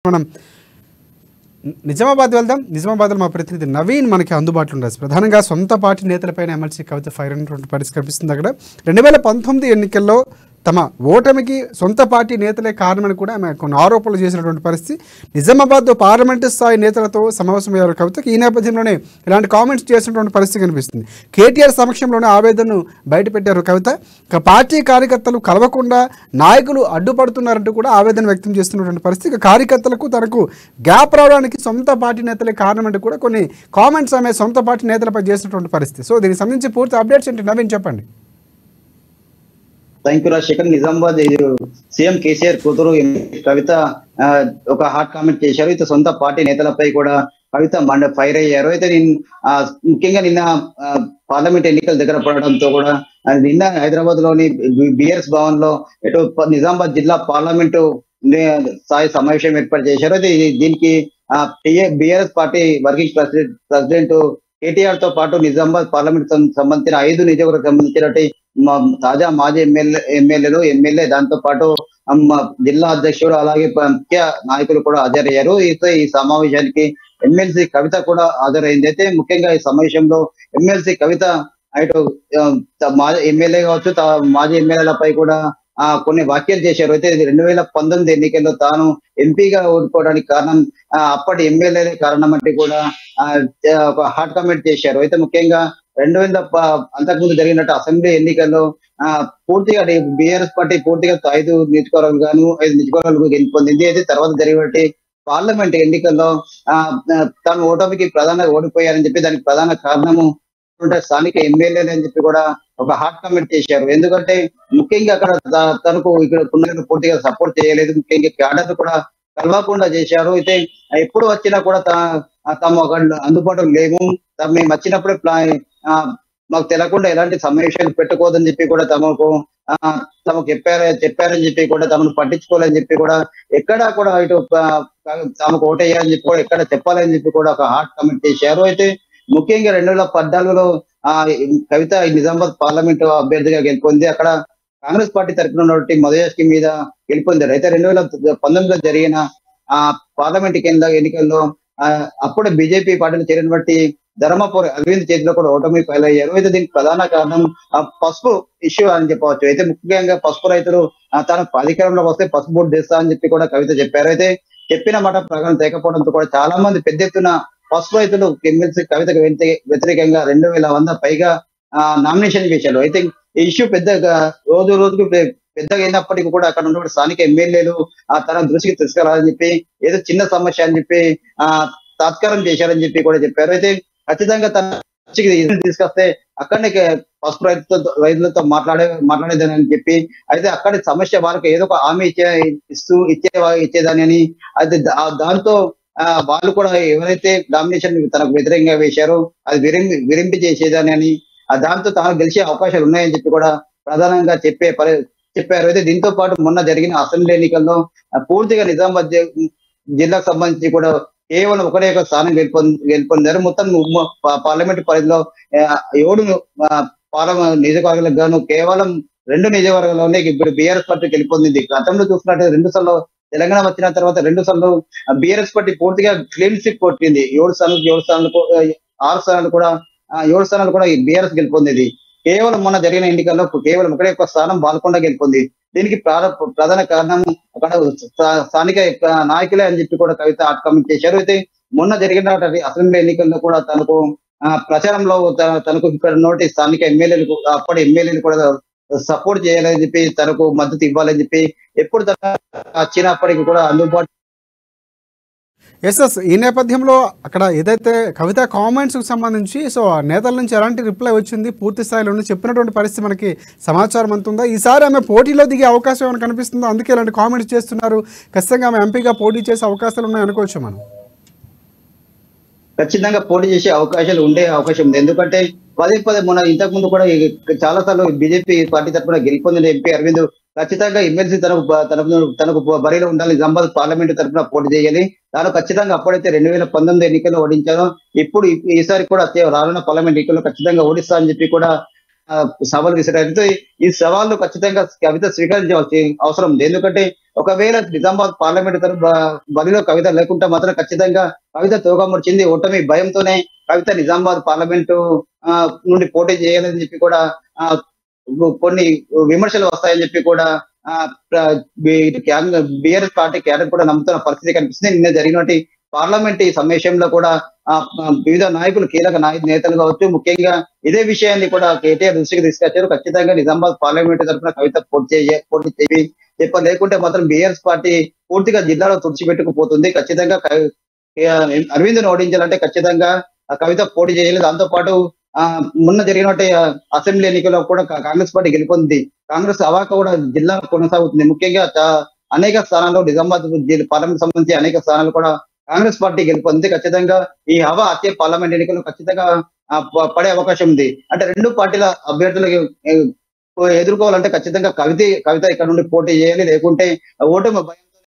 మనం నిజామాబాద్ వెళ్దాం. నిజామాబాద్లో మా ప్రతినిధి నవీన్ మనకి అందుబాటులో ఉన్నారు. ప్రధానంగా సొంత పార్టీ నేతలపైన ఎమ్మెల్సీ కవిత ఫైర్ అయినటువంటి పరిస్థితి కనిపిస్తుంది. అక్కడ 2019 ఎన్నికల్లో తమ ఓటమికి సొంత పార్టీ నేతలే కారణమని కూడా ఆమె కొన్ని ఆరోపణలు చేసినటువంటి పరిస్థితి. నిజామాబాద్లో పార్లమెంటు స్థాయి నేతలతో సమావేశమయ్యారు కవితకి. ఈ నేపథ్యంలోనే ఇలాంటి కామెంట్స్ చేసినటువంటి పరిస్థితి కనిపిస్తుంది. కేటీఆర్ సమక్షంలోనే ఆవేదనను బయటపెట్టారు కవిత. ఇక పార్టీ కార్యకర్తలు కలవకుండా నాయకులు అడ్డుపడుతున్నారంటూ కూడా ఆవేదన వ్యక్తం చేస్తున్నటువంటి పరిస్థితి. ఇక కార్యకర్తలకు తనకు గ్యాప్ రావడానికి సొంత పార్టీ నేతలే కారణమంటూ కూడా కొన్ని కామెంట్స్ ఆమె సొంత పార్టీ నేతలపై చేసినటువంటి పరిస్థితి. సో దీనికి సంబంధించి పూర్తి అప్డేట్స్ ఏంటి నవీన్ చెప్పండి. Thank you Rajasekhar. Nizamabad CM KCR కూతురు కవిత ఒక హాట్ కామెంట్ చేశారు. అయితే సొంత పార్టీ నేతలపై కూడా కవిత ఫైర్ అయ్యారు. అయితే ముఖ్యంగా నిన్న పార్లమెంట్ ఎన్నికల దగ్గర పడడంతో కూడా నిన్న హైదరాబాద్ లోని బిఆర్ఎస్ భవన్ లో ఇటు నిజామాబాద్ జిల్లా పార్లమెంటు స్థాయి సమావేశం ఏర్పాటు చేశారు. అయితే దీనికి BRS party working president KTR తో పాటు నిజామాబాద్ పార్లమెంట్ సంబంధించిన 5 నియోజకవర్గాలకు సంబంధించినటువంటి తాజా మాజీ ఎమ్మెల్యేలు ఎమ్మెల్యే దాంతో పాటు జిల్లా అధ్యక్షుడు అలాగే ముఖ్య నాయకులు కూడా హాజరయ్యారు. అయితే ఈ సమావేశానికి ఎమ్మెల్సీ కవిత కూడా హాజరైంది. అయితే ముఖ్యంగా ఈ సమావేశంలో ఎమ్మెల్సీ కవిత ఇటు మాజీ ఎమ్మెల్యే కావచ్చు మాజీ ఎమ్మెల్యేలపై కూడా కొన్ని వ్యాఖ్యలు చేశారు. అయితే 2019 ఎన్నికల్లో తాను ఎంపీగా ఓడిపోవడానికి కారణం అప్పటి ఎమ్మెల్యేలే కారణం అంటే కూడా ఒక హాట్ కామెంట్ చేశారు. అయితే ముఖ్యంగా 2000 అంతకుముందు జరిగినట్టు అసెంబ్లీ ఎన్నికల్లో పూర్తిగా బీఆర్ఎస్ పార్టీ పూర్తిగా 5 నియోజకవర్గాలు గెలుపొందింది. అయితే తర్వాత జరిగినట్టు పార్లమెంట్ ఎన్నికల్లో తాను ఓటమికి ఓడిపోయారని చెప్పి దానికి ప్రధాన కారణము స్థానిక ఎమ్మెల్యేలు అని చెప్పి కూడా ఒక హాట్ కామెంట్ చేశారు. ఎందుకంటే ముఖ్యంగా అక్కడ తనకు ఇక్కడ పూర్తిగా సపోర్ట్ చేయలేదు. ముఖ్యంగా క్యాడర్ కూడా కలవకుండా చేశారు. అయితే ఎప్పుడు వచ్చినా కూడా తమ అందుబాటులో లేము, మేము వచ్చినప్పుడే మాకు తెలియకుండా ఎలాంటి సమావేశాలు పెట్టుకోదని చెప్పి కూడా తమకు చెప్పారని చెప్పి కూడా తమను పట్టించుకోవాలని చెప్పి కూడా ఎక్కడా కూడా ఇటు తమకు ఓటేయాలని చెప్పి కూడా ఎక్కడ చెప్పాలని చెప్పి కూడా ఒక హాట్ కామెంట్ చేశారు. అయితే ముఖ్యంగా 2014లో కవిత నిజామాబాద్ పార్లమెంట్ అభ్యర్థిగా గెలుపొంది అక్కడ కాంగ్రెస్ పార్టీ తరఫున ఉన్నటువంటి మధుయాష్కి మీద గెలుపొందారు. అయితే 2019లో జరిగిన పార్లమెంట్ ఎన్నికల్లో అప్పుడే బీజేపీ పార్టీలో చేరినటువంటి ధర్మపురి అరవింద్ చేతిలో కూడా ఓటమి పాలయ్యారు. అయితే దీనికి ప్రధాన కారణం పసుపు ఇష్యూ అని చెప్పవచ్చు. అయితే ముఖ్యంగా పసుపు రైతులు తాను అధికారంలోకి వస్తే పసుపు బోర్డు చేస్తా అని చెప్పి కూడా కవిత చెప్పారు. అయితే చెప్పిన మాట ప్రకారం తేకపోవడంతో కూడా చాలా మంది పెద్ద ఎత్తున పసుపు రైతులు ఎమ్మెల్సీ కవితకు వ్యతిరేకంగా 2100 పైగా నామినేషన్ చేశారు. అయితే ఈ ఇష్యూ పెద్దగా రోజుకు పెద్దగా అయినప్పటికీ కూడా అక్కడ ఉన్నటువంటి స్థానిక ఎమ్మెల్యేలు తన దృష్టికి తీసుకురాలని చెప్పి ఏదో చిన్న సమస్య అని చెప్పి తాత్కారం చేశారని చెప్పి కూడా చెప్పారు. అయితే ఖచ్చితంగా తన దృష్టికి తీసుకొస్తే అక్కడనే పసుపు రైతులతో మాట్లాడేదని చెప్పి అయితే అక్కడి సమస్య వాళ్ళకి ఏదో ఒక హామీ ఇచ్చేదాని అని అయితే దాంతో వాళ్ళు కూడా ఎవరైతే నామినేషన్ తనకు వ్యతిరేకంగా వేశారో అది విరింపి చేసేదాని అని దాంతో తాను గెలిచే అవకాశాలు ఉన్నాయని చెప్పి కూడా ప్రధానంగా చెప్పారు. అయితే దీంతో పాటు మొన్న జరిగిన అసెంబ్లీ ఎన్నికల్లో పూర్తిగా నిజామాబాద్ జిల్లాకు సంబంధించి కూడా కేవలం ఒకటే ఒక స్థానం గెలుపొందారు. మొత్తం పార్లమెంట్ పరిధిలో 7 నియోజకవర్గాలకు గాను కేవలం 2 నియోజకవర్గాల్లోనే ఇప్పుడు బీఆర్ఎస్ పార్టీ గెలుపొందింది. గతంలో చూసినట్టు 2 సార్లు తెలంగాణ వచ్చిన తర్వాత 2 సార్లు బీఆర్ఎస్ పార్టీ పూర్తిగా క్లీన్ స్వీప్ కొట్టింది. 6 స్థానాలు కూడా బీఆర్ఎస్ గెలుపొందింది. కేవలం మొన్న జరిగిన ఎన్నికల్లో కేవలం ఒకటే ఒక స్థానం బాల్కొండ గెలుపొంది. దీనికి ప్రధాన కారణం అక్కడ స్థానిక నాయకులే అని చెప్పి కూడా కవిత హాట్ కామెంట్ చేశారు. అయితే మొన్న జరిగిన అసెంబ్లీ ఎన్నికల్లో కూడా తనకు ప్రచారంలో తనకు ఇక్కడ నోటి స్థానిక ఎమ్మెల్యేలు అప్పటి ఎమ్మెల్యేలు కూడా సపోర్ట్ చేయాలని చెప్పి తనకు మద్దతు ఇవ్వాలని చెప్పి ఎప్పుడు వచ్చినప్పటికీ కూడా అందుబాటు. ఎస్ ఈ నేపథ్యంలో అక్కడ ఏదైతే కవిత కామెంట్స్కి సంబంధించి సో నేతల నుంచి ఎలాంటి రిప్లై వచ్చింది పూర్తి స్థాయిలో చెప్పినటువంటి పరిస్థితి మనకి సమాచారం అంతుందా? ఈసారి ఆమె పోటీలో దిగే అవకాశం ఏమైనా కనిపిస్తుందో, అందుకే ఇలాంటి కామెంట్స్ చేస్తున్నారు, ఖచ్చితంగా ఆమె ఎంపీగా పోటీ చేసే అవకాశాలు ఉన్నాయి అనుకోవచ్చు మనం? ఖచ్చితంగా పోటీ చేసే అవకాశాలు ఉండే అవకాశం ఉంది. ఎందుకంటే పదే మొన్న ఇంతకు ముందు కూడా చాలా సార్లు బీజేపీ పార్టీ తరఫున గెలుపొందిన ఎంపీ అరవింద్ ఖచ్చితంగా ఎమ్మెల్సీ తనకు బరిలో ఉండాలి, నిజామాబాద్ పార్లమెంట్ తరఫున పోటీ చేయాలి. తాను ఖచ్చితంగా అప్పుడైతే 2019 ఎన్నికల్లో ఓడించారో ఇప్పుడు ఈసారి కూడా రానున్న పార్లమెంట్ ఎన్నికల్లో ఖచ్చితంగా ఓడిస్తా అని చెప్పి కూడా సవాల్ విసిరారు. ఈ సవాళ్ళు ఖచ్చితంగా కవిత స్వీకరించవలసిన అవసరం ఉంది. ఎందుకంటే ఒకవేళ నిజామాబాద్ పార్లమెంట్ బరిలో కవిత లేకుంటే మాత్రం ఖచ్చితంగా కవిత తోకముడిచింది ఓటమి భయంతోనే కవిత నిజామాబాద్ పార్లమెంటు నుండి పోటీ చేయాలని చెప్పి కూడా కొన్ని విమర్శలు వస్తాయని చెప్పి కూడా బిఆర్ఎస్ పార్టీ క్యాడర్ కూడా నమ్ముతున్న పరిస్థితి కనిపిస్తుంది. నిన్న జరిగినటువంటి పార్లమెంట్ ఈ సమావేశంలో కూడా వివిధ నాయకులు కీలక నేతలు కావచ్చు, ముఖ్యంగా ఇదే విషయాన్ని కూడా కేటీఆర్ దృష్టికి తీసుకొచ్చారు. ఖచ్చితంగా నిజామాబాద్ పార్లమెంట్ తరఫున కవిత పోటీ చేసి లేకుంటే మాత్రం బిఆర్ఎస్ పార్టీ పూర్తిగా జిల్లాలో తుడిచిపెట్టుకుపోతుంది. ఖచ్చితంగా అరవింద్ ఓడించాలంటే ఖచ్చితంగా కవిత పోటీ చేయాలి. దాంతో పాటు మొన్న జరిగినట్టు అసెంబ్లీ ఎన్నికల్లో కూడా కాంగ్రెస్ పార్టీ గెలుపొంది. కాంగ్రెస్ అవాక కూడా జిల్లా కొనసాగుతుంది. ముఖ్యంగా అనేక స్థానాల్లో నిజామాబాద్ పార్లమెంట్ సంబంధించి అనేక స్థానాలు కూడా కాంగ్రెస్ పార్టీ గెలుపొంది. ఖచ్చితంగా ఈ హవా వచ్చే పార్లమెంట్ ఎన్నికల్లో ఖచ్చితంగా పడే అవకాశం ఉంది. అంటే రెండు పార్టీల అభ్యర్థులకు ఎదుర్కోవాలంటే ఖచ్చితంగా కవిత ఇక్కడ నుండి పోటీ చేయాలి, లేకుంటే ఓటమి భయం